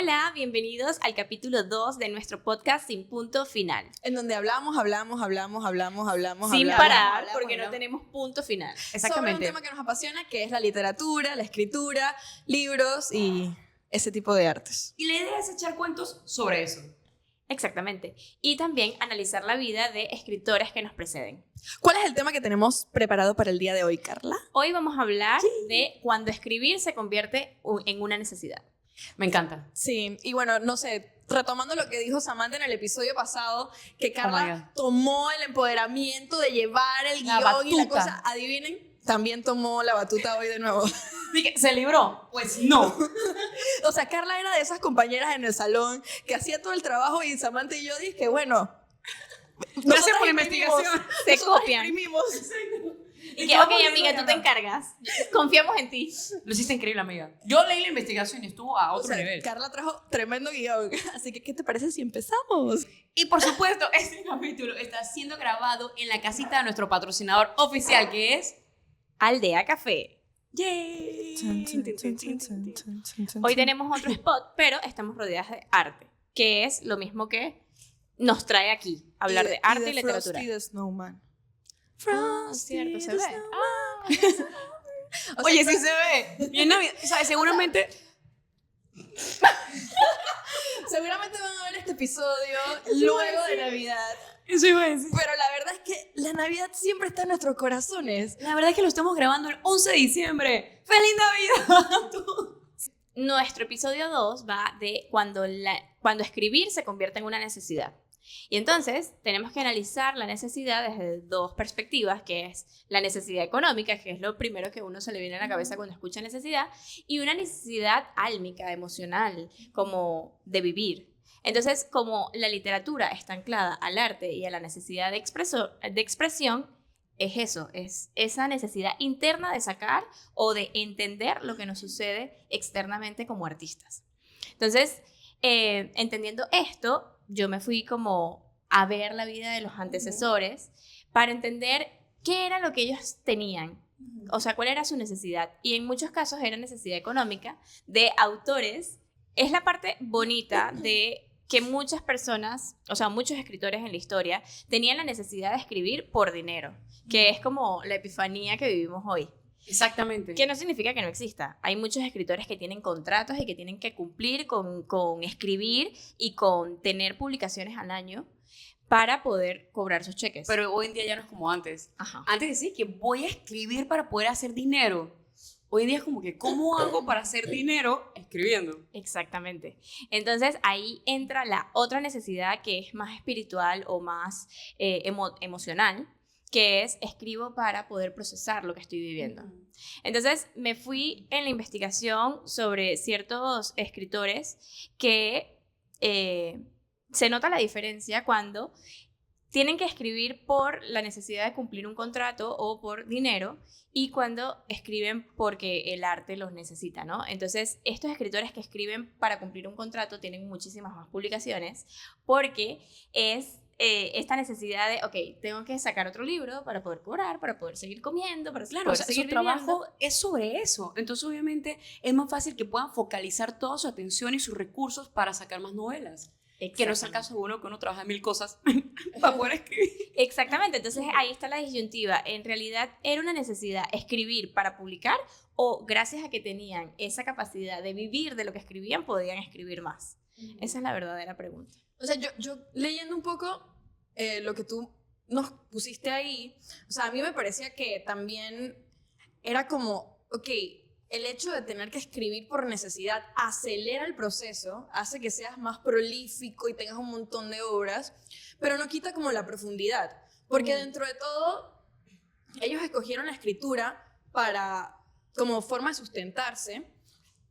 Hola, bienvenidos al capítulo 2 de nuestro podcast Sin Punto Final. En donde hablamos. Sin parar, porque no tenemos punto final. Exactamente. Sobre un tema que nos apasiona, que es la literatura, la escritura, libros y ese tipo de artes. Y la idea es echar cuentos sobre eso. Exactamente. Y también analizar la vida de escritores que nos preceden. ¿Cuál es el tema que tenemos preparado para el día de hoy, Carla? Hoy vamos a hablar de cuando escribir se convierte en una necesidad. Me encanta. Sí, y bueno, no sé, retomando lo que dijo Samantha en el episodio pasado, que Carla tomó el empoderamiento de llevar el guión y la cosa, adivinen, también tomó la batuta hoy de nuevo. ¿Se libró? Pues no. O sea, Carla era de esas compañeras en el salón que hacía todo el trabajo y Samantha y yo dije, bueno, gracias por la investigación. Se copian. Y que, ok, amiga, tú te encargas. Confiamos en ti. Lo hiciste increíble, amiga. Yo leí la investigación y estuvo a otro nivel. Carla trajo tremendo guión. Así que, ¿qué te parece si empezamos? Y por supuesto, este capítulo está siendo grabado en la casita de nuestro patrocinador oficial, que es Aldea Café. ¡Yay! Hoy tenemos otro spot, pero estamos rodeadas de arte, que es lo mismo que nos trae aquí, hablar de arte y literatura. Frosty the Snowman. Cierto, se ve. Oye, sí se ve. Y en Navidad, ¿sabes? Seguramente van a ver este episodio luego de Navidad. Eso iba a decir. Pero la verdad es que la Navidad siempre está en nuestros corazones. La verdad es que lo estamos grabando el 11 de diciembre. ¡Feliz Navidad a todos! Nuestro episodio 2 va de cuando escribir se convierte en una necesidad. Y entonces tenemos que analizar la necesidad desde dos perspectivas, que es la necesidad económica, que es lo primero que a uno se le viene a la cabeza cuando escucha necesidad, y una necesidad álmica, emocional, como de vivir. Entonces, como la literatura está anclada al arte y a la necesidad de expresión, es eso, es esa necesidad interna de sacar o de entender lo que nos sucede externamente como artistas. Entonces, entendiendo esto, yo me fui como a ver la vida de los antecesores para entender qué era lo que ellos tenían, o sea, cuál era su necesidad. Y en muchos casos era necesidad económica de autores. Es la parte bonita de que muchas personas, o sea, muchos escritores en la historia tenían la necesidad de escribir por dinero, que es como la epifanía que vivimos hoy. Exactamente. Que no significa que no exista. Hay muchos escritores que tienen contratos y que tienen que cumplir con escribir y con tener publicaciones al año para poder cobrar sus cheques. Pero hoy en día ya no es como antes. Ajá. Antes decía que voy a escribir para poder hacer dinero. Hoy en día es como que, ¿cómo hago para hacer dinero escribiendo? Exactamente. Entonces ahí entra la otra necesidad que es más espiritual o más emocional, que es escribo para poder procesar lo que estoy viviendo. Entonces me fui en la investigación sobre ciertos escritores que se nota la diferencia cuando tienen que escribir por la necesidad de cumplir un contrato o por dinero y cuando escriben porque el arte los necesita, ¿no? Entonces estos escritores que escriben para cumplir un contrato tienen muchísimas más publicaciones porque es esta necesidad de, ok, tengo que sacar otro libro para poder cobrar, para poder seguir comiendo, para poder seguir su trabajo es sobre eso. Entonces, obviamente, es más fácil que puedan focalizar toda su atención y sus recursos para sacar más novelas. Que no es el caso de uno que uno trabaja 1000 cosas para poder escribir. Exactamente, entonces ahí está la disyuntiva. En realidad, ¿era una necesidad escribir para publicar o gracias a que tenían esa capacidad de vivir de lo que escribían, podían escribir más? Esa es la verdadera pregunta. O sea, yo leyendo un poco lo que tú nos pusiste ahí, o sea, a mí me parecía que también era como, ok, el hecho de tener que escribir por necesidad acelera el proceso, hace que seas más prolífico y tengas un montón de obras, pero no quita como la profundidad, porque dentro de todo, ellos escogieron la escritura como forma de sustentarse,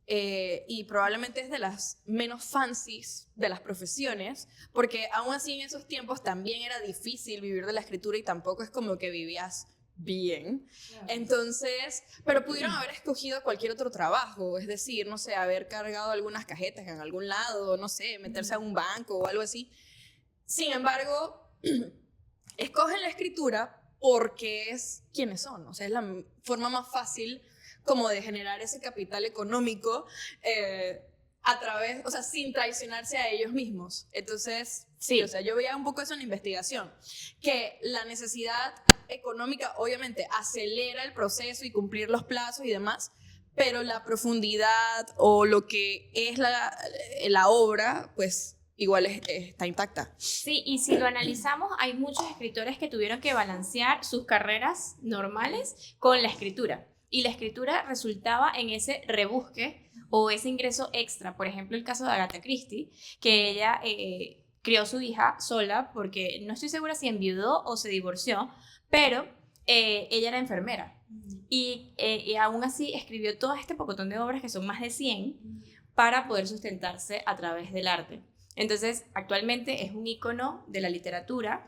y probablemente es de las menos fancies de las profesiones, porque aún así en esos tiempos también era difícil vivir de la escritura y tampoco es como que vivías bien. Entonces, pero pudieron haber escogido cualquier otro trabajo, es decir, no sé, haber cargado algunas cajetas en algún lado, no sé, meterse a un banco o algo así. Sin embargo, escogen la escritura porque es quienes son, o sea, es la forma más fácil como de generar ese capital económico a través, o sea, sin traicionarse a ellos mismos. Entonces, sí, o sea, yo veía un poco eso en la investigación, que la necesidad económica obviamente acelera el proceso y cumplir los plazos y demás, pero la profundidad o lo que es la obra, pues igual está intacta. Sí, y si lo analizamos, hay muchos escritores que tuvieron que balancear sus carreras normales con la escritura. Y la escritura resultaba en ese rebusque o ese ingreso extra. Por ejemplo, el caso de Agatha Christie, que ella crió a su hija sola porque no estoy segura si enviudó o se divorció, pero ella era enfermera. Y aún así escribió todo este pocotón de obras, que son más de 100, para poder sustentarse a través del arte. Entonces, actualmente es un ícono de la literatura,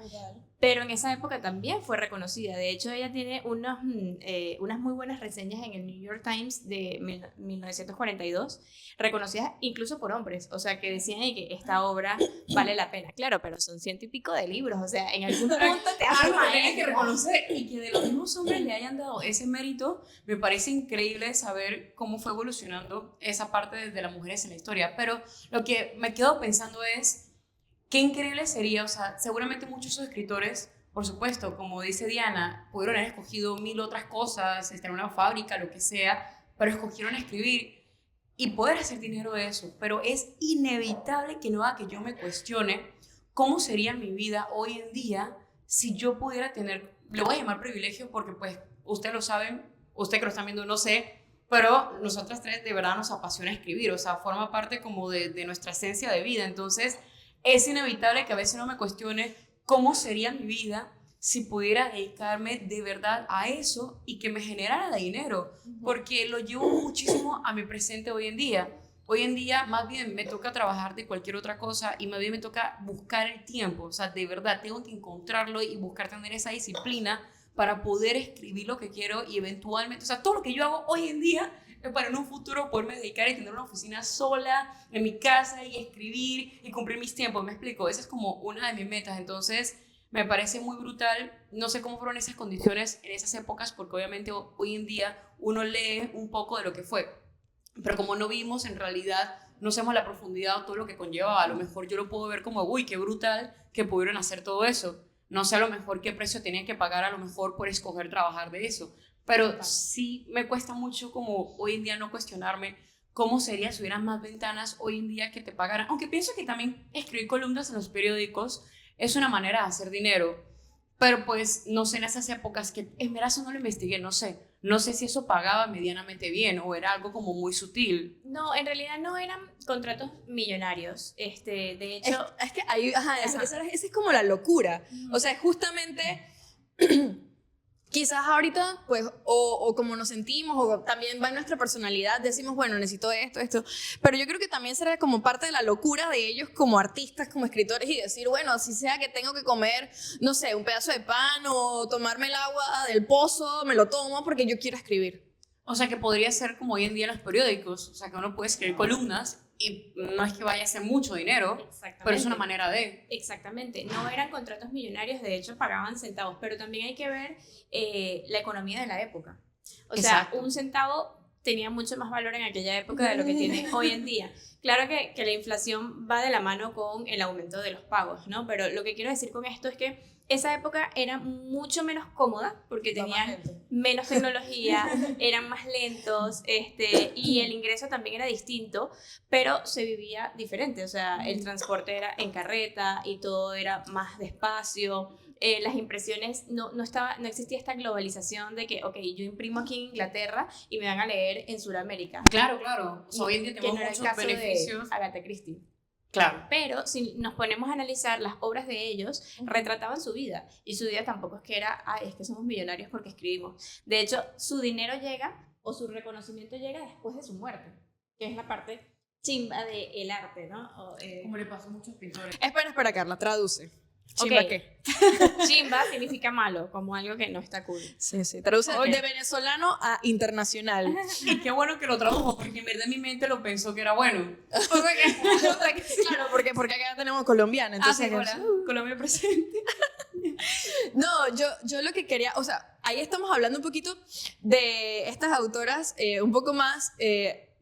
pero en esa época también fue reconocida. De hecho, ella tiene unas muy buenas reseñas en el New York Times de 1942, reconocidas incluso por hombres, o sea, que decían que esta obra vale la pena. Claro, pero son 100 y pico de libros, o sea, en algún punto te arma, tienes que reconocer, y que de los mismos hombres le hayan dado ese mérito, me parece increíble saber cómo fue evolucionando esa parte de las mujeres en la historia. Pero lo que me quedo pensando es, qué increíble sería, o sea, seguramente muchos de esos escritores, por supuesto, como dice Diana, pudieron haber escogido 1000 otras cosas, estar en una fábrica, lo que sea, pero escogieron escribir y poder hacer dinero de eso. Pero es inevitable que no haga que yo me cuestione cómo sería mi vida hoy en día si yo pudiera tener, le voy a llamar privilegio porque pues ustedes lo saben, ustedes que lo están viendo no sé, pero nosotras tres de verdad nos apasiona escribir, o sea, forma parte como de nuestra esencia de vida. Entonces es inevitable que a veces no me cuestione cómo sería mi vida si pudiera dedicarme de verdad a eso y que me generara dinero, porque lo llevo muchísimo a mi presente hoy en día. Hoy en día más bien me toca trabajar de cualquier otra cosa y más bien me toca buscar el tiempo, o sea, de verdad tengo que encontrarlo y buscar tener esa disciplina para poder escribir lo que quiero y eventualmente, o sea, todo lo que yo hago hoy en día es para en un futuro poderme dedicar y tener una oficina sola en mi casa y escribir y cumplir mis tiempos, ¿me explico? Esa es como una de mis metas. Entonces me parece muy brutal, no sé cómo fueron esas condiciones en esas épocas, porque obviamente hoy en día uno lee un poco de lo que fue, pero como no vimos en realidad, no sabemos la profundidad o todo lo que conllevaba. A lo mejor yo lo puedo ver como, uy, qué brutal que pudieron hacer todo eso. No sé a lo mejor qué precio tenían que pagar a lo mejor por escoger trabajar de eso, pero sí me cuesta mucho como hoy en día no cuestionarme cómo sería si hubieran más ventanas hoy en día que te pagaran, aunque pienso que también escribir columnas en los periódicos es una manera de hacer dinero, pero pues no sé en esas épocas, que en verdad eso no lo investigué, no sé si eso pagaba medianamente bien o era algo como muy sutil. No, en realidad no eran contratos millonarios. De hecho, es que ahí, esa es como la locura. O sea, justamente quizás ahorita, pues, o como nos sentimos, o también va en nuestra personalidad, decimos, bueno, necesito esto, pero yo creo que también será como parte de la locura de ellos como artistas, como escritores, y decir, bueno, así sea que tengo que comer, no sé, un pedazo de pan o tomarme el agua del pozo, me lo tomo porque yo quiero escribir. O sea, que podría ser como hoy en día en los periódicos, o sea, que uno puede escribir columnas y no es que vaya a ser mucho dinero, pero es una manera de... Exactamente, no eran contratos millonarios, de hecho pagaban centavos, pero también hay que ver la economía de la época. O sea, un centavo tenía mucho más valor en aquella época de lo que tiene hoy en día. Claro que la inflación va de la mano con el aumento de los pagos, ¿no? Pero lo que quiero decir con esto es que esa época era mucho menos cómoda porque tenían menos tecnología, eran más lentos, y el ingreso también era distinto, pero se vivía diferente. O sea, el transporte era en carreta y todo era más despacio. Las impresiones, no existía esta globalización de que, ok, yo imprimo aquí en Inglaterra y me van a leer en Sudamérica. Claro. O sea, hoy en día tenemos muchos beneficios. De Agatha Christie. Claro. Pero si nos ponemos a analizar las obras de ellos, retrataban su vida. Y su vida tampoco es que era, es que somos millonarios porque escribimos. De hecho, su dinero llega, o su reconocimiento llega después de su muerte, que es la parte chimba del arte, ¿no? Como le pasó a muchos pintores. Espera, Carla, traduce. ¿Chimba qué? Chimba significa malo, como algo que no está cool. Sí, traduce de venezolano a internacional. Y qué bueno que lo tradujo, porque en verdad mi mente lo pensó que era bueno. Claro, porque acá tenemos colombiano, entonces... hola, Colombia presente. No, yo lo que quería, o sea, ahí estamos hablando un poquito de estas autoras un poco más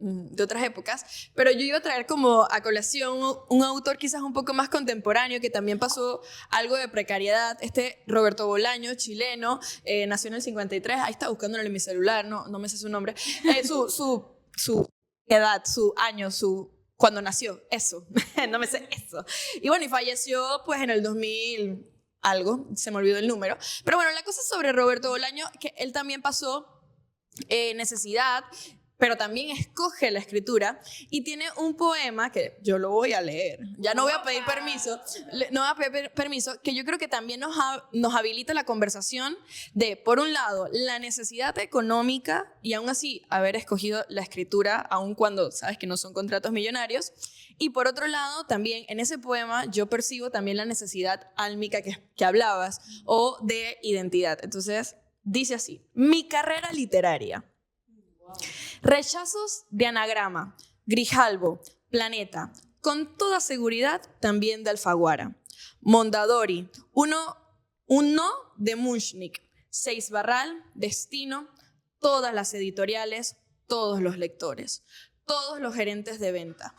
de otras épocas, pero yo iba a traer como a colación un autor quizás un poco más contemporáneo que también pasó algo de precariedad, Roberto Bolaño, chileno, nació en el 53, ahí está buscándolo en mi celular, no me sé su nombre, su edad, su año, cuando nació, eso, no me sé eso. Y bueno, y falleció pues en el 2000 algo, se me olvidó el número. Pero bueno, la cosa sobre Roberto Bolaño, que él también pasó necesidad, pero también escoge la escritura y tiene un poema que yo lo voy a leer. Ya no voy a pedir permiso, no voy a pedir permiso, que yo creo que también nos habilita la conversación de, por un lado, la necesidad económica y aún así haber escogido la escritura, aun cuando sabes que no son contratos millonarios. Y por otro lado, también en ese poema yo percibo también la necesidad álmica que hablabas o de identidad. Entonces, dice así: mi carrera literaria. Rechazos de anagrama, Grijalbo, Planeta, con toda seguridad también de Alfaguara. Mondadori, un no de Munchnik, Seis Barral, Destino, todas las editoriales, todos los lectores, todos los gerentes de venta.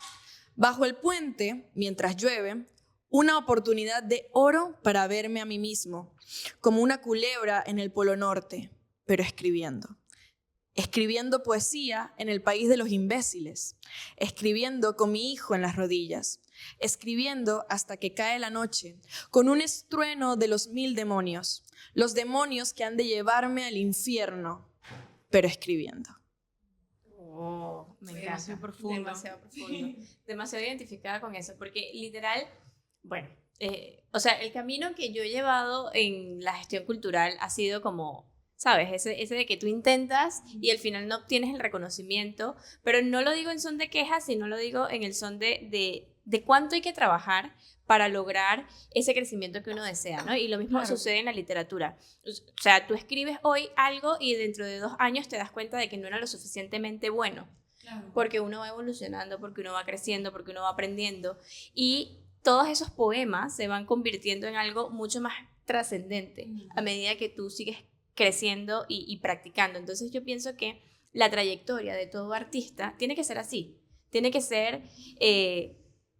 Bajo el puente, mientras llueve, una oportunidad de oro para verme a mí mismo, como una culebra en el Polo Norte, pero escribiendo. Escribiendo poesía en el país de los imbéciles, escribiendo con mi hijo en las rodillas, escribiendo hasta que cae la noche, con un estruendo de los 1000 demonios, los demonios que han de llevarme al infierno, pero escribiendo. Oh, me encanta. Demasiado profundo. Demasiado profundo. Demasiado identificada con eso, porque literal, bueno, o sea, el camino que yo he llevado en la gestión cultural ha sido como, ¿sabes? Ese de que tú intentas y al final no obtienes el reconocimiento, pero no lo digo en son de quejas, sino lo digo en el son de cuánto hay que trabajar para lograr ese crecimiento que uno desea, ¿no? Y lo mismo sucede en la literatura. O sea, tú escribes hoy algo y dentro de 2 años te das cuenta de que no era lo suficientemente bueno. Claro. Porque uno va evolucionando, porque uno va creciendo, porque uno va aprendiendo. Y todos esos poemas se van convirtiendo en algo mucho más trascendente a medida que tú sigues creciendo y practicando. Entonces yo pienso que la trayectoria de todo artista tiene que ser así. Tiene que ser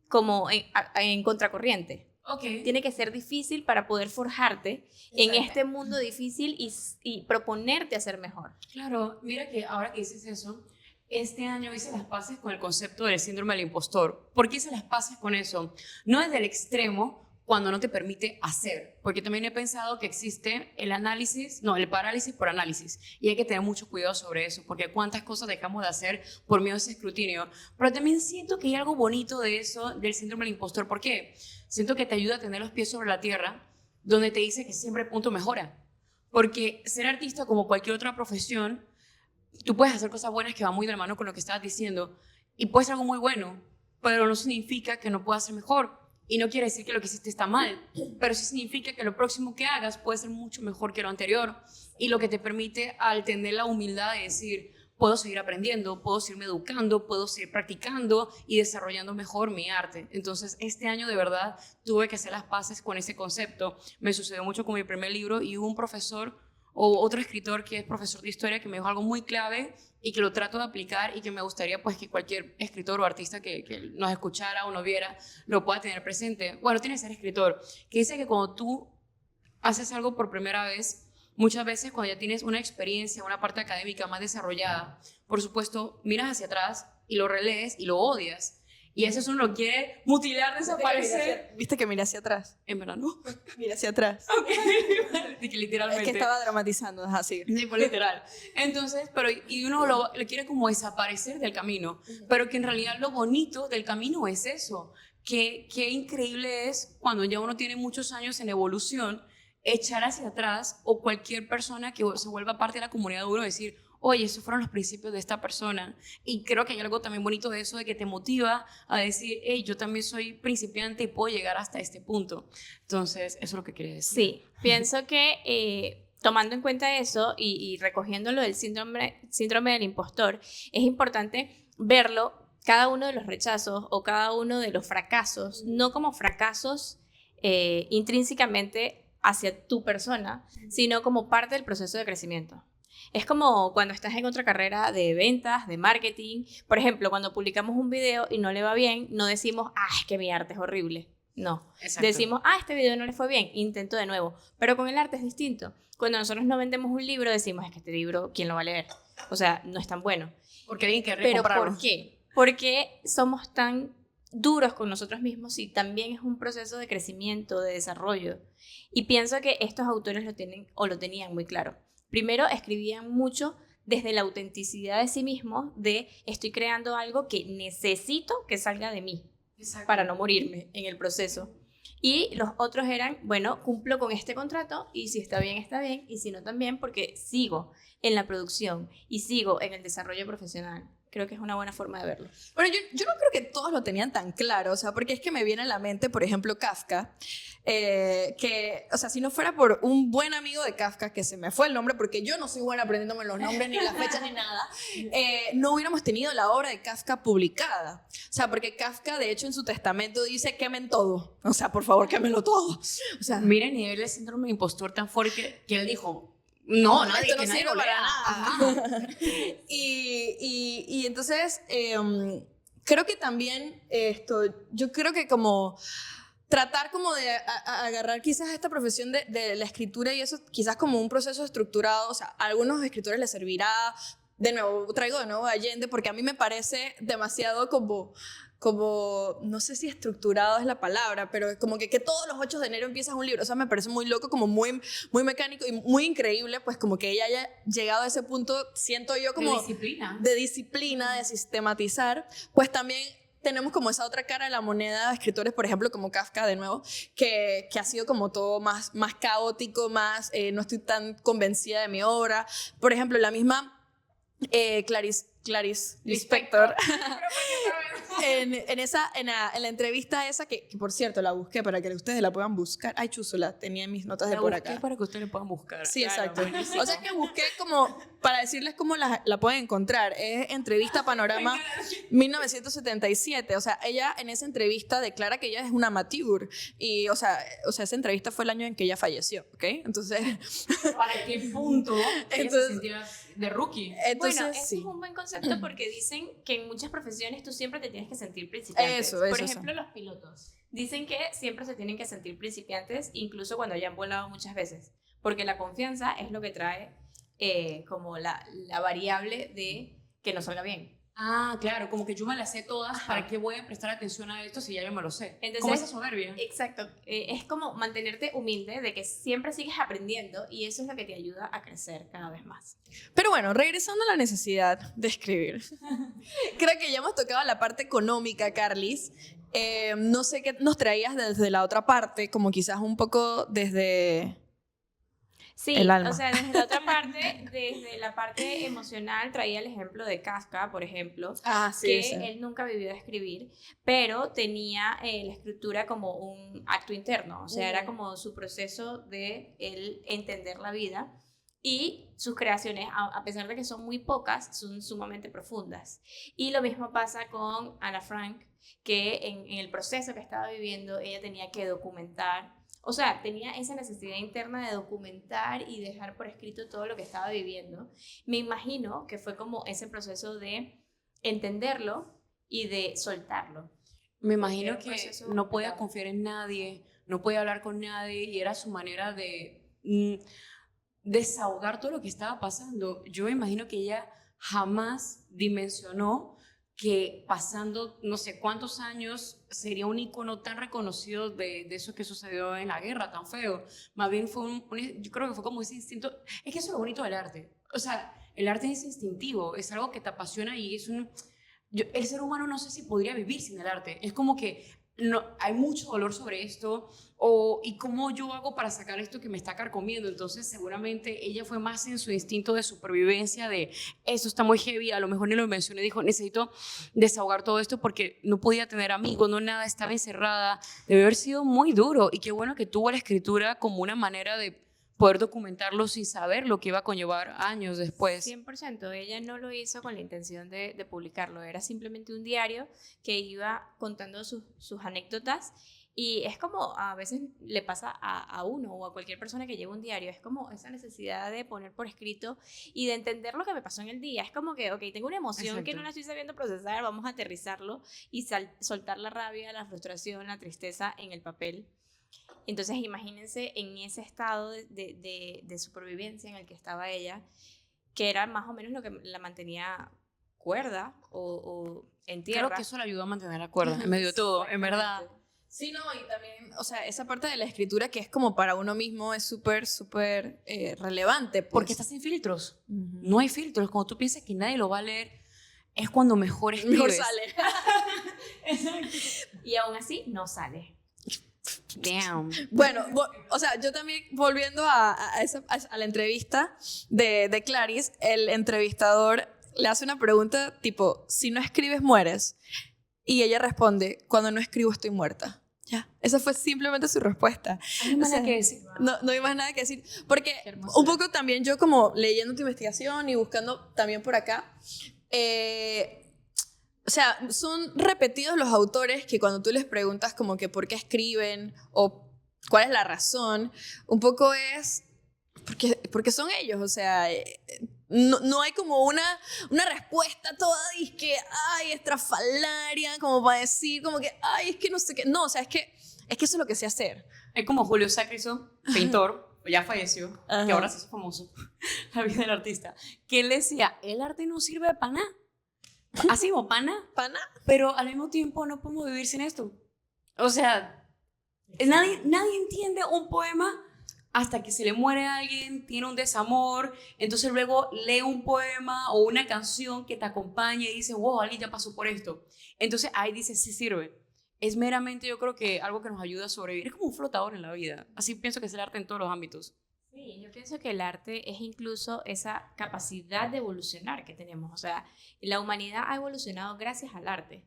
como en contracorriente. Okay. Tiene que ser difícil para poder forjarte en este mundo difícil y proponerte a ser mejor. Claro, mira que ahora que dices eso, este año hice las paces con el concepto del síndrome del impostor. ¿Por qué hice las paces con eso? No es del extremo cuando no te permite hacer, porque también he pensado que existe el parálisis por análisis, y hay que tener mucho cuidado sobre eso, porque cuántas cosas dejamos de hacer por miedo a ese escrutinio. Pero también siento que hay algo bonito de eso, del síndrome del impostor. ¿Por qué? Siento que te ayuda a tener los pies sobre la tierra, donde te dice que siempre el punto mejora, porque ser artista, como cualquier otra profesión, tú puedes hacer cosas buenas que van muy de la mano con lo que estabas diciendo, y puede ser algo muy bueno, pero no significa que no puedas ser mejor. Y no quiere decir que lo que hiciste está mal, pero sí significa que lo próximo que hagas puede ser mucho mejor que lo anterior, y lo que te permite, al tener la humildad de decir, puedo seguir aprendiendo, puedo seguirme educando, puedo seguir practicando y desarrollando mejor mi arte. Entonces este año de verdad tuve que hacer las paces con ese concepto. Me sucedió mucho con mi primer libro, y hubo un profesor o otro escritor que es profesor de historia que me dijo algo muy clave y que lo trato de aplicar, y que me gustaría pues que cualquier escritor o artista que nos escuchara o nos viera lo pueda tener presente. Bueno, tiene que ser escritor, que dice que cuando tú haces algo por primera vez, muchas veces cuando ya tienes una experiencia, una parte académica más desarrollada, por supuesto, miras hacia atrás y lo relees y lo odias. Y eso uno lo quiere mutilar, desaparecer. ¿Viste que miré hacia atrás? En verdad, no. Mira hacia atrás. Okay. Que literalmente. Es que estaba dramatizando, así. Sí, pues literal. Entonces, y uno lo quiere como desaparecer del camino, pero que en realidad lo bonito del camino es eso. Qué increíble es cuando ya uno tiene muchos años en evolución, echar hacia atrás, o cualquier persona que se vuelva parte de la comunidad de uno, decir, oye, esos fueron los principios de esta persona. Y creo que hay algo también bonito de eso, de que te motiva a decir, hey, yo también soy principiante y puedo llegar hasta este punto. Entonces, eso es lo que quería decir. Sí, pienso que tomando en cuenta eso y recogiendo lo del síndrome del impostor, es importante verlo, cada uno de los rechazos o cada uno de los fracasos, no como fracasos intrínsecamente hacia tu persona, sino como parte del proceso de crecimiento. Es como cuando estás en otra carrera de ventas, de marketing. Por ejemplo, cuando publicamos un video y no le va bien, no decimos, es que mi arte es horrible. No. Exacto. Decimos, este video no le fue bien, intento de nuevo. Pero con el arte es distinto. Cuando nosotros no vendemos un libro, decimos, es que este libro, ¿quién lo va a leer? O sea, no es tan bueno. Porque alguien quiere ¿Pero comprarlo. por qué? Porque somos tan duros con nosotros mismos y también es un proceso de crecimiento, de desarrollo. Y pienso que estos autores lo tienen o lo tenían muy claro. Primero, escribían mucho desde la autenticidad de sí mismos, de estoy creando algo que necesito que salga de mí. Exacto. Para no morirme en el proceso. Y los otros eran, bueno, cumplo con este contrato y si está bien, y si no también, porque sigo en la producción y sigo en el desarrollo profesional. Creo que es una buena forma de verlo. Bueno, yo no creo que todos lo tenían tan claro, o sea, porque es que me viene a la mente, por ejemplo, Kafka, que, o sea, si no fuera por un buen amigo de Kafka, que se me fue el nombre, porque yo no soy buena aprendiéndome los nombres, ni las fechas, ni nada, no hubiéramos tenido la obra de Kafka publicada. O sea, porque Kafka, de hecho, en su testamento dice, quemen todo. O sea, por favor, quémenlo todo. O sea, Mira el nivel de síndrome de impostor tan fuerte que él dijo, no, nadie, esto no que nadie sirve lo para lea. nada. y entonces, creo que también yo creo que como tratar como de agarrar quizás esta profesión de la escritura y eso quizás como un proceso estructurado, o sea, a algunos escritores les servirá, de nuevo, traigo de nuevo a Allende, porque a mí me parece demasiado como no sé si estructurado es la palabra, pero es como que todos los 8 de enero empiezas un libro, o sea, me parece muy loco, como muy mecánico y muy increíble, pues como que ella haya llegado a ese punto, siento yo como de disciplina, de sistematizar, pues también tenemos como esa otra cara de la moneda de escritores, por ejemplo, como Kafka, de nuevo, que ha sido como todo más caótico, más, no estoy tan convencida de mi obra. Por ejemplo, la misma Clarice Lispector, en la entrevista esa, que por cierto la busqué para que ustedes la puedan buscar. Ay, chuzo, la tenía en mis notas de por acá. Para que ustedes puedan buscar. Sí, Claro, exacto. buenísimo. O sea que busqué como para decirles cómo la pueden encontrar. Es Entrevista Panorama 1977. O sea, ella en esa entrevista declara que ella es una amateur. Y, o sea, esa entrevista fue el año en que ella falleció, ¿ok? Entonces... ¿Para qué punto ella se sentía de rookie? Entonces, bueno, eso sí. es un buen concepto porque dicen que en muchas profesiones tú siempre te tienes que sentir principiante. Eso, Por ejemplo, los pilotos. Dicen que siempre se tienen que sentir principiantes, incluso cuando ya han volado muchas veces. Porque la confianza es lo que trae como la variable de que no salga bien. Ah, claro, como que yo me las sé todas, ¿para qué voy a prestar atención a esto si ya yo me lo sé? Entonces, como esa soberbia. Exacto, es como mantenerte humilde de que siempre sigues aprendiendo y eso es lo que te ayuda a crecer cada vez más. Pero bueno, regresando a la necesidad de escribir. Creo que ya hemos tocado la parte económica, Carlis. No sé qué nos traías desde la otra parte, como quizás un poco desde... Sí, el alma. o sea, desde la otra parte, desde la parte emocional, traía el ejemplo de Kafka, por ejemplo, que él nunca vivió de escribir, pero tenía la escritura como un acto interno, o sea, era como su proceso de él entender la vida y sus creaciones, a pesar de que son muy pocas, son sumamente profundas. Y lo mismo pasa con Ana Frank, que en el proceso que estaba viviendo, ella tenía que documentar. O sea, tenía esa necesidad interna de documentar y dejar por escrito todo lo que estaba viviendo. Me imagino que fue como ese proceso de entenderlo y de soltarlo. Me imagino Porque era un que proceso no podía complicado. confiar en nadie, no podía hablar con nadie y era su manera de desahogar todo lo que estaba pasando. Yo me imagino que ella jamás dimensionó que pasando no sé cuántos años sería un icono tan reconocido de eso que sucedió en la guerra, tan feo. Más bien fue yo creo que fue como ese instinto. Es que eso es lo bonito del arte. O sea, el arte es instintivo, es algo que te apasiona y es el ser humano no sé si podría vivir sin el arte. Es como que hay mucho dolor sobre esto y cómo yo hago para sacar esto que me está carcomiendo. Entonces seguramente ella fue más en su instinto de supervivencia de esto está muy heavy, a lo mejor ni lo mencioné, dijo necesito desahogar todo esto porque no podía tener amigos, no nada, estaba encerrada. Debe haber sido muy duro y qué bueno que tuvo la escritura como una manera de poder documentarlo sin saber lo que iba a conllevar años después. 100%, ella no lo hizo con la intención de publicarlo, era simplemente un diario que iba contando sus anécdotas Y es como a veces le pasa a uno o a cualquier persona que lleva un diario, es como esa necesidad de poner por escrito y de entender lo que me pasó en el día. Es como que, ok, tengo una emoción que Exacto. no la estoy sabiendo procesar, vamos a aterrizarlo y soltar la rabia, la frustración, la tristeza en el papel. Entonces imagínense en ese estado de supervivencia en el que estaba ella, que era más o menos lo que la mantenía cuerda o en tierra. Creo que eso le ayudó a mantener la cuerda en medio de todo, en verdad. Sí, no, y también, o sea, esa parte de la escritura que es como para uno mismo es súper, súper relevante. Pues. Porque estás sin filtros. Ujú. No hay filtros. Cuando tú piensas que nadie lo va a leer, es cuando mejor escribes. Mejor sale. Exacto. Y aún así no sale. Damn. Bueno, o sea, yo también volviendo a la entrevista de Clarice, el entrevistador le hace una pregunta tipo, si no escribes, mueres. Y ella responde, cuando no escribo estoy muerta. Ya, esa fue simplemente su respuesta. Hay más O sea, nada que decir. No hay más nada que decir. Porque Qué hermosura. un poco también yo como leyendo tu investigación y buscando también por acá, o sea, son repetidos los autores que cuando tú les preguntas como que por qué escriben o cuál es la razón, un poco es porque son ellos, o sea, no hay como una respuesta toda disque, ay, estrafalaria, como para decir como que, ay, es que no sé qué, no, o sea, es que eso es lo que sé hacer. Es como Julio Sacriso, pintor, ya falleció, Ajá. que ahora se hizo famoso, la vida del artista, que él decía, el arte no sirve de pana. Así como pana, ¿Pana? pero al mismo tiempo no podemos vivir sin esto. O sea, nadie entiende un poema hasta que se le muere a alguien, tiene un desamor, entonces luego lee un poema o una canción que te acompaña y dice, wow, alguien ya pasó por esto. Entonces ahí dice, sí sirve. Es meramente, yo creo que algo que nos ayuda a sobrevivir. Es como un flotador en la vida. Así pienso que es el arte en todos los ámbitos. Sí, yo pienso que el arte es incluso esa capacidad de evolucionar que tenemos. O sea, la humanidad ha evolucionado gracias al arte,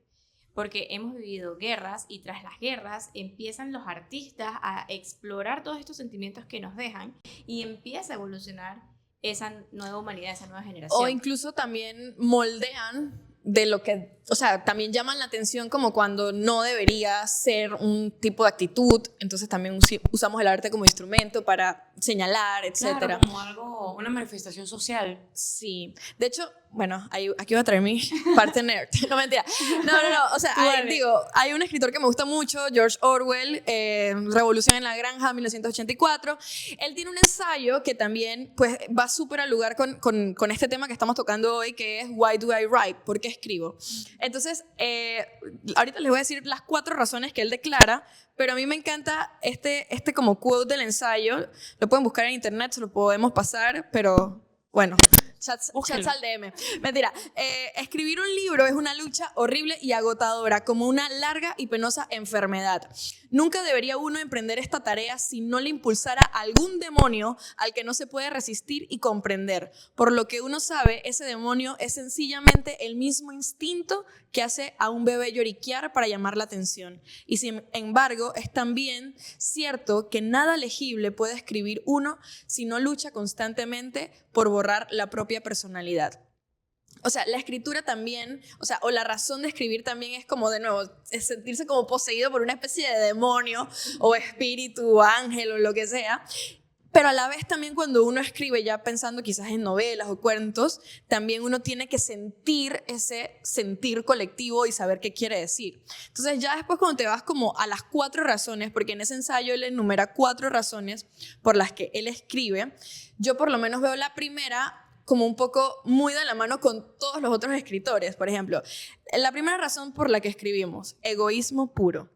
porque hemos vivido guerras y tras las guerras empiezan los artistas a explorar todos estos sentimientos que nos dejan y empieza a evolucionar esa nueva humanidad, esa nueva generación. O incluso también moldean de lo que, o sea, también llaman la atención como cuando no debería ser un tipo de actitud, entonces también usamos el arte como instrumento para señalar, etcétera. Claro, como algo, una manifestación social. Sí, de hecho, bueno, aquí voy a traer mi parte nerd, no mentira, no, o sea, hay un escritor que me gusta mucho, George Orwell, Revolución en la Granja, 1984, él tiene un ensayo que también pues va súper al lugar con este tema que estamos tocando hoy, que es Why do I write? ¿Por qué escribo? Entonces, ahorita les voy a decir las 4 razones que él declara, pero a mí me encanta este como quote del ensayo, lo pueden buscar en internet, se lo podemos pasar, pero bueno, chats al DM. Mentira, escribir un libro es una lucha horrible y agotadora, como una larga y penosa enfermedad. Nunca debería uno emprender esta tarea si no le impulsara algún demonio al que no se puede resistir y comprender. Por lo que uno sabe, ese demonio es sencillamente el mismo instinto que hace a un bebé lloriquear para llamar la atención. Y sin embargo, es también cierto que nada legible puede escribir uno si no lucha constantemente por borrar la propia personalidad. O sea, la escritura también, o la razón de escribir también es como, de nuevo, es sentirse como poseído por una especie de demonio o espíritu o ángel o lo que sea. Pero a la vez también cuando uno escribe, ya pensando quizás en novelas o cuentos, también uno tiene que sentir ese sentir colectivo y saber qué quiere decir. Entonces ya después cuando te vas como a las 4 razones, porque en ese ensayo él enumera 4 razones por las que él escribe, yo por lo menos veo la primera como un poco muy de la mano con todos los otros escritores. Por ejemplo, la primera razón por la que escribimos, egoísmo puro.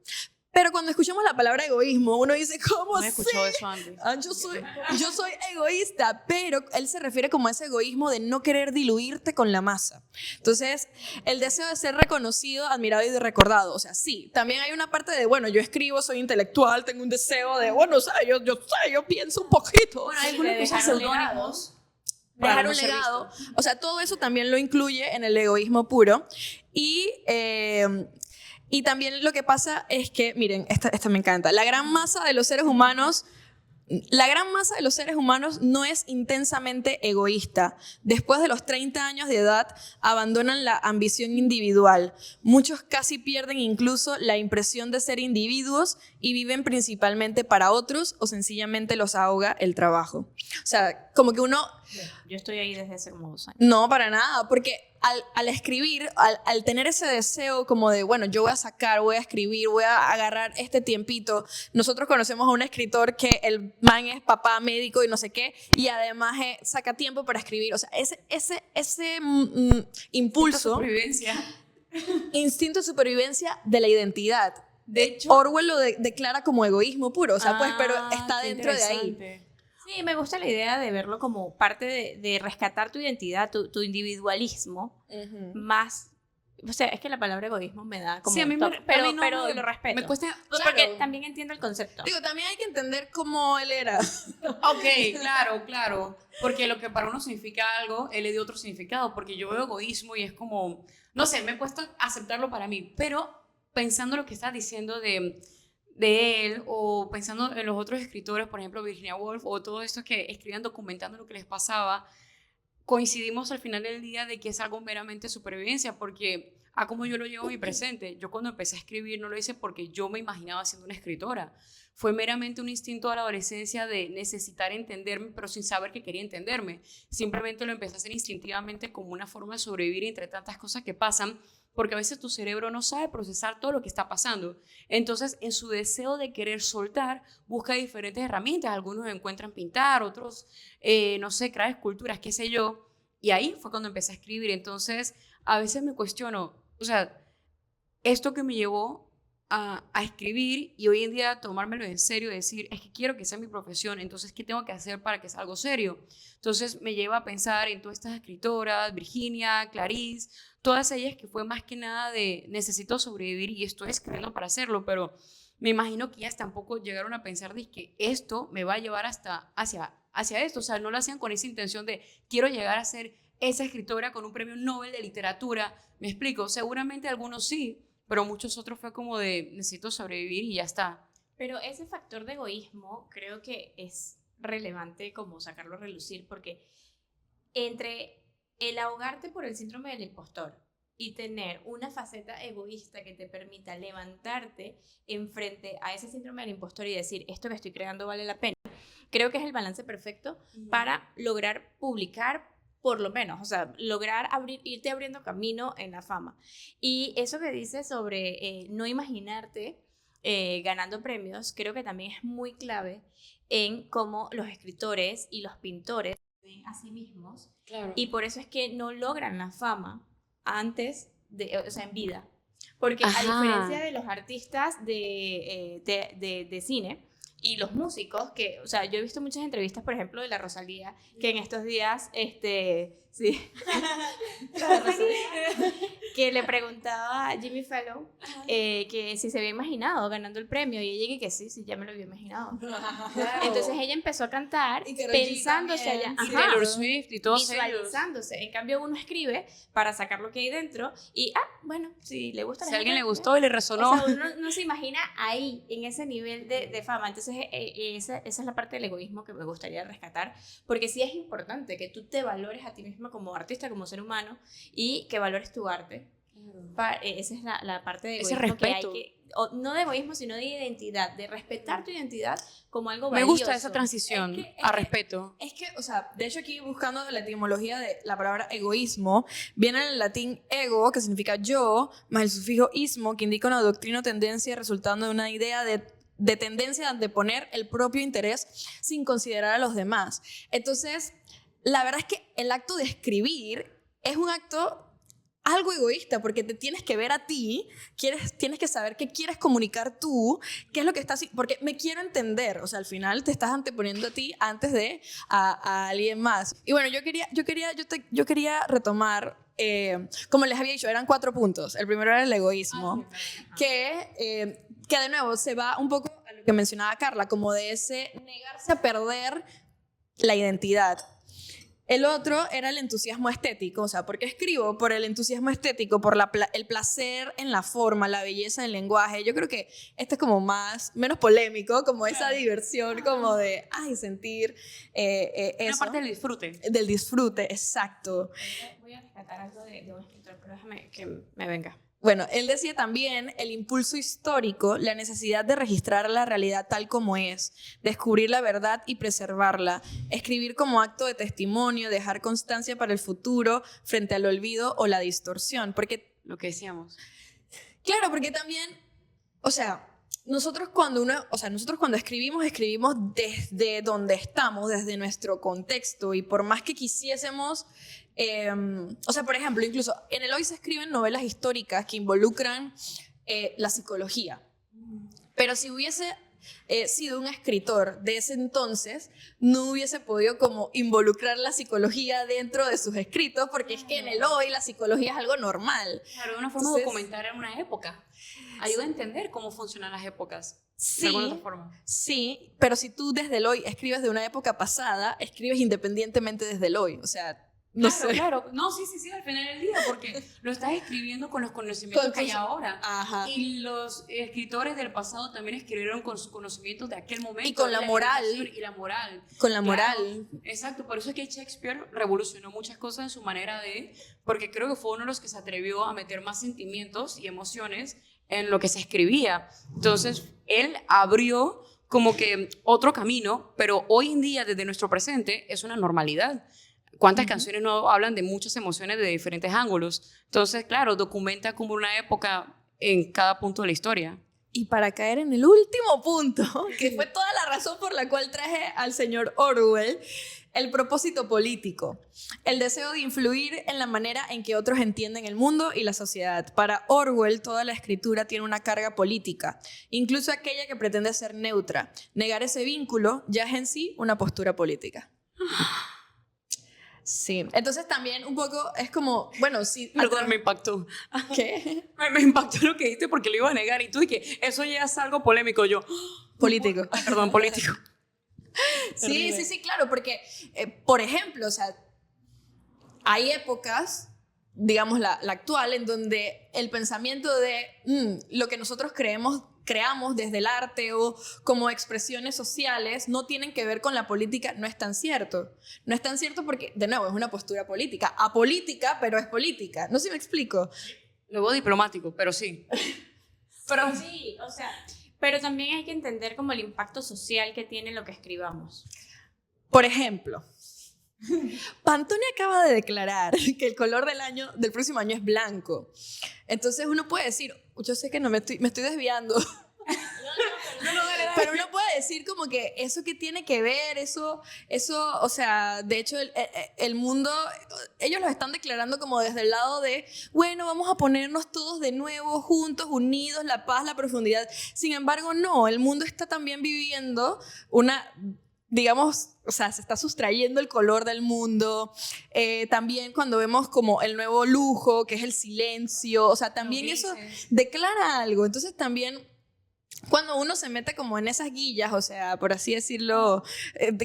Pero cuando escuchamos la palabra egoísmo, uno dice, ¿cómo No he escuchado eso antes. yo soy egoísta, pero él se refiere como a ese egoísmo de no querer diluirte con la masa. Entonces, el deseo de ser reconocido, admirado y de recordado. O sea, sí, también hay una parte de, bueno, yo escribo, soy intelectual, tengo un deseo de, bueno, o sea, yo pienso un poquito. Bueno, hay algunos que usan seudónimos. Dejar un legado. O sea, todo eso también lo incluye en el egoísmo puro. Y también lo que pasa es que, miren, esta me encanta. La gran masa de los seres humanos La gran masa de los seres humanos no es intensamente egoísta. Después de los 30 años de edad, abandonan la ambición individual. Muchos casi pierden incluso la impresión de ser individuos y viven principalmente para otros o sencillamente los ahoga el trabajo. O sea, como que uno... Yo estoy ahí desde hace como 2 años. No, para nada, porque al escribir, al tener ese deseo como de, bueno, yo voy a sacar, voy a escribir, voy a agarrar este tiempito. Nosotros conocemos a un escritor que el man es papá médico y no sé qué, y además saca tiempo para escribir. O sea, ese impulso, instinto de supervivencia de la identidad. De hecho, Orwell lo declara como egoísmo puro, o sea, pues, pero está dentro de ahí. Sí, me gusta la idea de verlo como parte de rescatar tu identidad, tu individualismo, más... O sea, es que la palabra egoísmo me da como... Sí, a mí pero lo respeto. Me cuesta... Porque también entiendo el concepto. Digo, también hay que entender cómo él era. Ok, claro. Porque lo que para uno significa algo, él le dio otro significado. Porque yo veo egoísmo y es como... No sé, me cuesta aceptarlo para mí. Pero pensando lo que estás diciendo de él, o pensando en los otros escritores, por ejemplo Virginia Woolf, o todos estos que escribían documentando lo que les pasaba, coincidimos al final del día de que es algo meramente supervivencia, porque a como yo lo llevo en mi presente, yo cuando empecé a escribir no lo hice porque yo me imaginaba siendo una escritora, fue meramente un instinto de la adolescencia de necesitar entenderme, pero sin saber que quería entenderme, simplemente lo empecé a hacer instintivamente como una forma de sobrevivir entre tantas cosas que pasan, porque a veces tu cerebro no sabe procesar todo lo que está pasando. Entonces, en su deseo de querer soltar, busca diferentes herramientas. Algunos encuentran pintar, otros, no sé, crear esculturas, qué sé yo. Y ahí fue cuando empecé a escribir. Entonces, a veces me cuestiono, o sea, esto que me llevó a escribir y hoy en día tomármelo en serio, decir, es que quiero que sea mi profesión, entonces, ¿qué tengo que hacer para que sea algo serio? Entonces, me lleva a pensar en todas estas escritoras, Virginia, Clarice, todas ellas que fue más que nada de necesito sobrevivir y estoy escribiendo para hacerlo, pero me imagino que ellas tampoco llegaron a pensar de que esto me va a llevar hacia esto, o sea, no lo hacían con esa intención de quiero llegar a ser esa escritora con un premio Nobel de literatura, me explico, seguramente algunos sí, pero muchos otros fue como de necesito sobrevivir y ya está. Pero ese factor de egoísmo creo que es relevante como sacarlo a relucir, porque entre el ahogarte por el síndrome del impostor y tener una faceta egoísta que te permita levantarte enfrente a ese síndrome del impostor y decir, esto que estoy creando vale la pena, creo que es el balance perfecto para lograr publicar, por lo menos, o sea, lograr irte abriendo camino en la fama. Y eso que dices sobre no imaginarte ganando premios, creo que también es muy clave en cómo los escritores y los pintores ven a sí mismos. Claro. Y por eso es que no logran la fama antes o sea, en vida. Porque a diferencia de los artistas de cine y los músicos, que, o sea, yo he visto muchas entrevistas, por ejemplo, de la Rosalía, que en estos días, sí, que le preguntaba a Jimmy Fallon que si se había imaginado ganando el premio, y ella que sí, ya me lo había imaginado. Entonces ella empezó a cantar pensándose allá, y Taylor Swift y todos visualizándose. En cambio uno escribe para sacar lo que hay dentro y, bueno, si le gusta. Si a alguien le gustó y le resonó. O sea, uno no se imagina ahí, en ese nivel de fama. Entonces esa es la parte del egoísmo que me gustaría rescatar, porque sí es importante que tú te valores a ti mismo como artista, como ser humano, y que valores tu arte. Esa es la parte de egoísmo. Ese respeto. No de egoísmo, sino de identidad, de respetar tu identidad como algo valioso. Me gusta esa transición a respeto. Es que, o sea, de hecho aquí buscando la etimología de la palabra egoísmo, viene el latín ego, que significa yo, más el sufijo ismo, que indica una doctrina o tendencia resultando de una idea de tendencia de anteponer el propio interés sin considerar a los demás. Entonces, la verdad es que el acto de escribir es un acto algo egoísta, porque te tienes que ver a ti, tienes que saber qué quieres comunicar tú, qué es lo que estás, porque me quiero entender, o sea, al final te estás anteponiendo a ti antes de a alguien más. Y bueno, yo quería retomar, como les había dicho, eran 4 puntos. El primero era el egoísmo, que de nuevo se va un poco a lo que mencionaba Carla, como de ese negarse a perder la identidad. El otro era el entusiasmo estético, o sea, ¿por qué escribo? Por el entusiasmo estético, por el placer en la forma, la belleza del lenguaje. Yo creo que este es como menos polémico, como esa diversión, como de, sentir Una eso. parte del disfrute. Del disfrute, exacto. Voy a rescatar algo de un escritor, pero déjame que me venga. Bueno, él decía también el impulso histórico, la necesidad de registrar la realidad tal como es, descubrir la verdad y preservarla, escribir como acto de testimonio, dejar constancia para el futuro frente al olvido o la distorsión. Porque, Lo que decíamos. claro, porque también, o sea, nosotros cuando escribimos desde donde estamos, desde nuestro contexto, y por más que quisiésemos, o sea, por ejemplo, incluso en el hoy se escriben novelas históricas que involucran la psicología, pero si hubiese sido un escritor de ese entonces, no hubiese podido como involucrar la psicología dentro de sus escritos, porque es que en el hoy la psicología es algo normal. Claro, una forma de documentar en una época. Ayuda a entender cómo funcionan las épocas. Sí, de alguna otra forma. Sí, pero si tú desde el hoy escribes de una época pasada, escribes independientemente desde el hoy, o sea, no Claro, sé. claro. No, sí, al final del día, porque lo estás escribiendo con los conocimientos que hay ahora. Ajá. Y los escritores del pasado también escribieron con sus conocimientos de aquel momento. Y con la moral. Y la moral. Con la Claro, moral. exacto, por eso es que Shakespeare revolucionó muchas cosas en su manera de, porque creo que fue uno de los que se atrevió a meter más sentimientos y emociones en lo que se escribía. Entonces, él abrió como que otro camino, pero hoy en día, desde nuestro presente, es una normalidad. ¿Cuántas canciones no hablan de muchas emociones de diferentes ángulos? Entonces, claro, documenta como una época en cada punto de la historia. Y para caer en el último punto, que fue toda la razón por la cual traje al señor Orwell, el propósito político, el deseo de influir en la manera en que otros entienden el mundo y la sociedad. Para Orwell, toda la escritura tiene una carga política, incluso aquella que pretende ser neutra. Negar ese vínculo ya es en sí una postura política. Sí, entonces también un poco es como, bueno, sí. Perdón, me impactó. ¿Qué? Me impactó lo que dijiste porque lo iba a negar y tú y que eso ya es algo polémico. Yo, político. Perdón, político. Sí, claro, porque, por ejemplo, o sea, hay épocas, digamos la actual, en donde el pensamiento de lo que nosotros creamos desde el arte o como expresiones sociales no tienen que ver con la política, no es tan cierto. No es tan cierto porque, de nuevo, es una postura política. Apolítica, pero es política. No sé si me explico. Luego diplomático, pero sí. Pero sí, o sea, pero también hay que entender como el impacto social que tiene lo que escribamos. Por ejemplo, Pantone acaba de declarar que el color del próximo año es blanco. Entonces uno puede decir, yo sé que no me estoy desviando, pero uno puede decir como que eso que tiene que ver, eso, o sea, de hecho el mundo, ellos lo están declarando como desde el lado de, bueno, vamos a ponernos todos de nuevo juntos, unidos, la paz, la profundidad. Sin embargo, no, el mundo está también viviendo digamos, o sea, se está sustrayendo el color del mundo. También cuando vemos como el nuevo lujo, que es el silencio, o sea, también eso declara algo. Entonces también cuando uno se mete como en esas guillas, o sea, por así decirlo,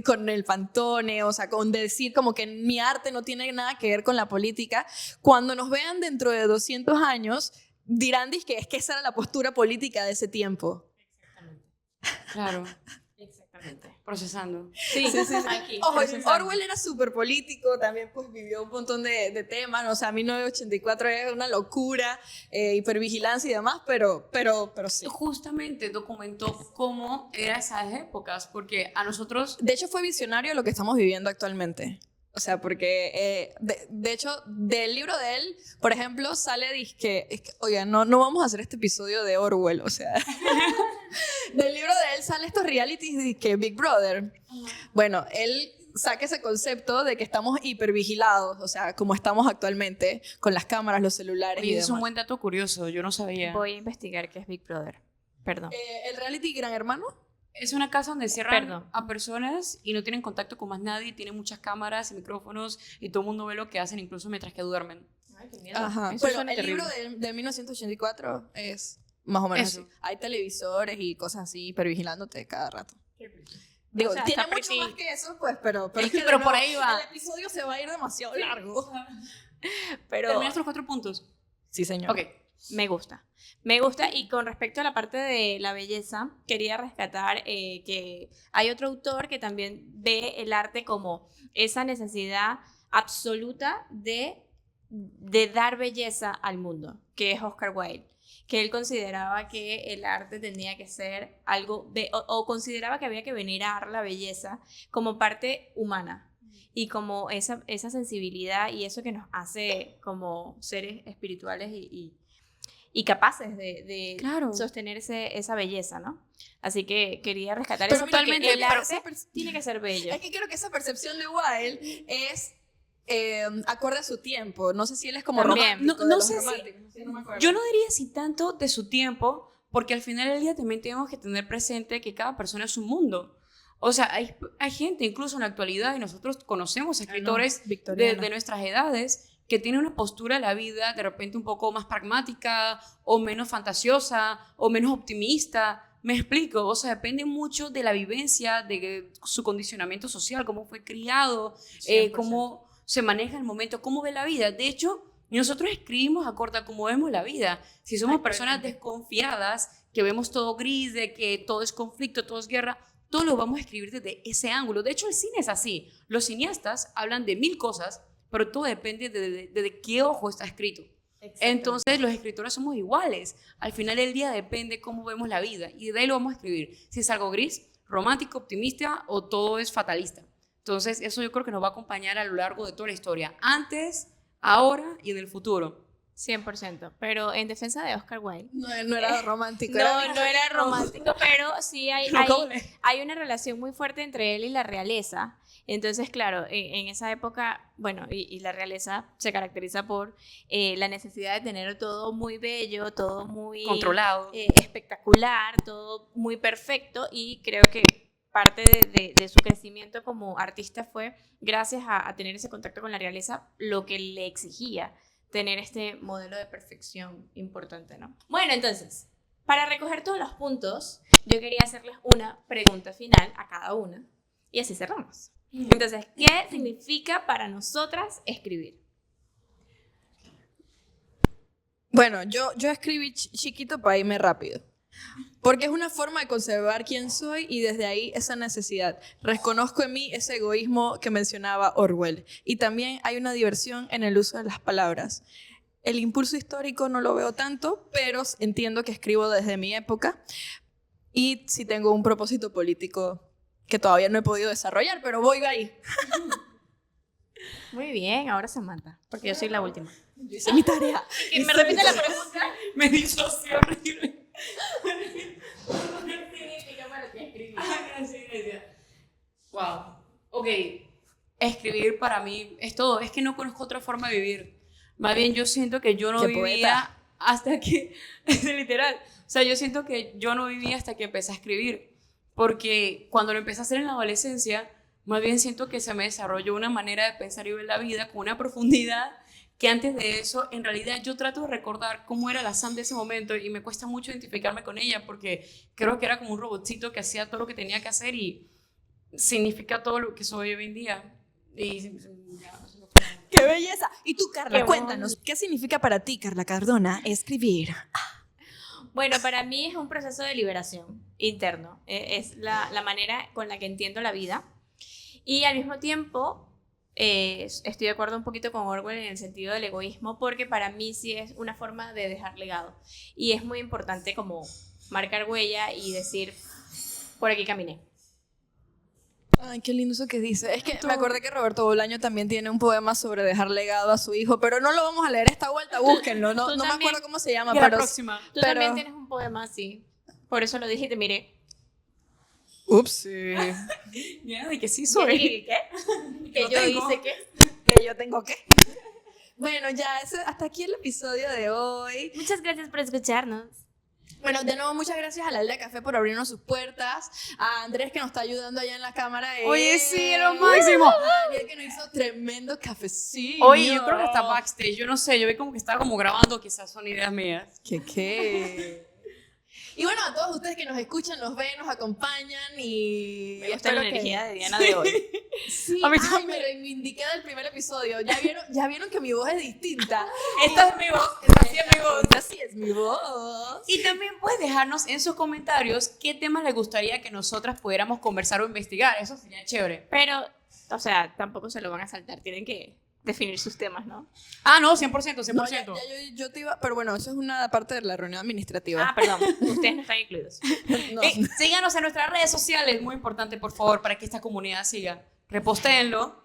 con el Pantone, o sea, con decir como que mi arte no tiene nada que ver con la política, cuando nos vean dentro de 200 años, dirán que es que esa era la postura política de ese tiempo. Exactamente. Claro. Exactamente. Procesando. Sí. Aquí. Ojo, Orwell era súper político, también pues vivió un montón de temas, ¿no? O sea, 1984 es una locura, hipervigilancia y demás, pero sí. Justamente documentó cómo eran esas épocas, porque a nosotros... De hecho, fue visionario lo que estamos viviendo actualmente. O sea, porque, de hecho, del libro de él, por ejemplo, sale oiga, no vamos a hacer este episodio de Orwell, o sea... Del libro de él sale estos realities que Big Brother. Bueno, él saca ese concepto de que estamos hipervigilados, o sea, como estamos actualmente, con las cámaras, los celulares y demás. Es un buen dato curioso, yo no sabía. Voy a investigar qué es Big Brother. Perdón. ¿El reality Gran Hermano? Es una casa donde cierran a personas y no tienen contacto con más nadie, tienen muchas cámaras y micrófonos y todo el mundo ve lo que hacen, incluso mientras que duermen. Ay, qué miedo. Ajá. Eso Pero suena el terrible. libro de 1984 es más o menos Eso. así. Hay televisores y cosas así hipervigilándote cada rato. Digo, O sea, tiene está mucho pretty. más que eso, pues, pero es que de Pero por nuevo, ahí va. el episodio se va a ir demasiado largo. Pero ¿Terminaste los 4 puntos? Sí, señor. Ok. me gusta. Me gusta, y con respecto a la parte de la belleza, quería rescatar que hay otro autor que también ve el arte como esa necesidad absoluta de dar belleza al mundo, que es Oscar Wilde, que él consideraba que el arte tenía que ser algo, o consideraba que había que venerar la belleza como parte humana y como esa sensibilidad y eso que nos hace como seres espirituales y capaces de Claro. sostener esa belleza, ¿no? Así que quería rescatar Pero eso mira, porque totalmente, el pero arte tiene que ser bello. Es que creo que esa percepción de Wilde es acorde a su tiempo. No sé si él es como También. romántico. No de los sé si- románticos, sí, no me acuerdo. Yo no diría si tanto de su tiempo, porque al final del día también tenemos que tener presente que cada persona es un mundo. O sea, hay gente incluso en la actualidad, y nosotros conocemos escritores victoriano. de nuestras edades que tienen una postura de la vida de repente un poco más pragmática o menos fantasiosa o menos optimista. Me explico, o sea, depende mucho de la vivencia, de su condicionamiento social, cómo fue criado, 100%. cómo se maneja el momento, cómo ve la vida. De hecho, nosotros escribimos acorde a cómo vemos la vida. Si somos personas desconfiadas, que vemos todo gris, de que todo es conflicto, todo es guerra, todo lo vamos a escribir desde ese ángulo. De hecho, el cine es así. Los cineastas hablan de 1000 cosas, pero todo depende de qué ojo está escrito. Entonces, los escritores somos iguales. Al final del día depende cómo vemos la vida y de ahí lo vamos a escribir. Si es algo gris, romántico, optimista o todo es fatalista. Entonces, eso yo creo que nos va a acompañar a lo largo de toda la historia. Antes, ahora y en el futuro. 100%, pero en defensa de Oscar Wilde. No era romántico. No era romántico, pero sí ¿Cómo le- hay una relación muy fuerte entre él y la realeza. Entonces, claro, en esa época, bueno, y la realeza se caracteriza por la necesidad de tener todo muy bello, todo muy Controlado. espectacular, todo muy perfecto, y creo que parte de su crecimiento como artista fue gracias a tener ese contacto con la realeza, lo que le exigía tener este modelo de perfección importante, ¿no? Bueno, entonces, para recoger todos los puntos, yo quería hacerles una pregunta final a cada una y así cerramos. Entonces, ¿qué significa para nosotras escribir? Bueno, yo escribí chiquito para irme rápido. Porque es una forma de conservar quién soy y desde ahí esa necesidad. Reconozco en mí ese egoísmo que mencionaba Orwell. Y también hay una diversión en el uso de las palabras. El impulso histórico no lo veo tanto, pero entiendo que escribo desde mi época. Y sí tengo un propósito político que todavía no he podido desarrollar, pero voy ahí. Muy bien, ahora Samantha, porque yo soy la última. Hice mi tarea. ¿Y me repite la pregunta? Me disoció horrible. Wow. Ok. Escribir para mí es todo. Es que no conozco otra forma de vivir. Más bien yo siento que yo no Qué vivía poeta. hasta que... Es literal. O sea, yo siento que yo no vivía hasta que empecé a escribir. Porque cuando lo empecé a hacer en la adolescencia, más bien siento que se me desarrolló una manera de pensar y ver la vida con una profundidad que antes de eso, en realidad yo trato de recordar cómo era la Sam de ese momento y me cuesta mucho identificarme con ella porque creo que era como un robotcito que hacía todo lo que tenía que hacer y significa todo lo que soy hoy en día. Y ¡Qué belleza! Y tú, Carla, Qué cuéntanos, ¿qué significa para ti, Carla Cardona, escribir? Bueno, para mí es un proceso de liberación interno. Es la manera con la que entiendo la vida. Y al mismo tiempo, estoy de acuerdo un poquito con Orwell en el sentido del egoísmo, porque para mí sí es una forma de dejar legado. Y es muy importante como marcar huella y decir, por aquí caminé. Ay, qué lindo eso que dice. Es que me acordé que Roberto Bolaño también tiene un poema sobre dejar legado a su hijo, pero no lo vamos a leer esta vuelta, búsquenlo. No, Tú no me también. acuerdo cómo se llama, la pero... próxima. Tú Pero- también tienes un poema así. Por eso lo dije y te miré. Ups. Ya, de que sí ¿Qué? soy. Que Lo yo tengo. hice que... Que yo tengo que... Bueno, ya, hasta aquí el episodio de hoy. Muchas gracias por escucharnos. Bueno, de nuevo, muchas gracias a la Aldea Café por abrirnos sus puertas. A Andrés, que nos está ayudando allá en la cámara. Oye, sí, lo máximo. A Daniel, que nos hizo tremendo cafecito. Oye, yo creo que está backstage. Yo no sé, yo vi como que estaba como grabando, quizás son ideas mías. ¿Qué? Y bueno, a todos ustedes que nos escuchan, nos ven, nos acompañan y Me gusta la espero energía de Diana de hoy. Sí, A mí ay, también. me reivindiqué del primer episodio. Ya vieron que mi voz es distinta. Esta es mi voz, esta sí es mi voz. Así es mi voz. Y también puedes dejarnos en sus comentarios qué temas les gustaría que nosotras pudiéramos conversar o investigar. Eso sería chévere. Pero, o sea, tampoco se lo van a saltar. Tienen que definir sus temas, ¿no? Ah, no, 100%, 100%. No, yo te iba, pero bueno, eso es una parte de la reunión administrativa. Ah, perdón. Ustedes no están incluidos. No. Síganos en nuestras redes sociales, muy importante, por favor, para que esta comunidad siga. Repostéenlo,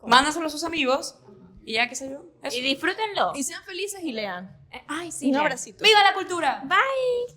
mándaselo a sus amigos y ya, qué sé yo. Eso. Y disfrútenlo. Y sean felices y lean. Ay, sí. Un lean. abracito. ¡Viva la cultura! Bye.